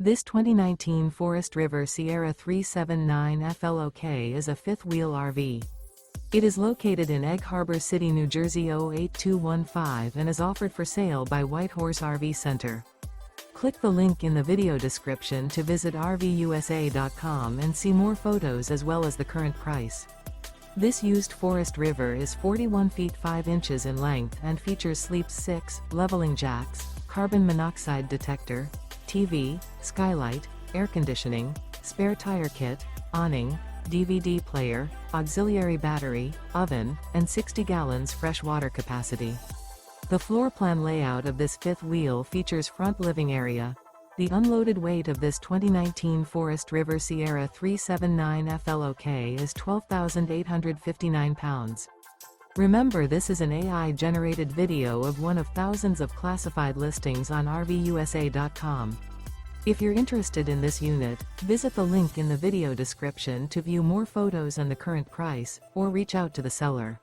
This 2019 Forest River Sierra 379 FLOK is a fifth-wheel RV. It is located in Egg Harbor City, New Jersey 08215 and is offered for sale by Whitehorse RV Center. Click the link in the video description to visit RVUSA.com and see more photos as well as the current price. This used Forest River is 41 feet 5 inches in length and features sleeps 6, leveling jacks, carbon monoxide detector, TV, skylight, air conditioning, spare tire kit, awning, DVD player, auxiliary battery, oven, and 60 gallons fresh water capacity. The floor plan layout of this fifth wheel features front living area. The unloaded weight of this 2019 Forest River Sierra 379 FLOK is 12,859 pounds. Remember, this is an AI-generated video of one of thousands of classified listings on RVUSA.com. If you're interested in this unit, visit the link in the video description to view more photos and the current price, or reach out to the seller.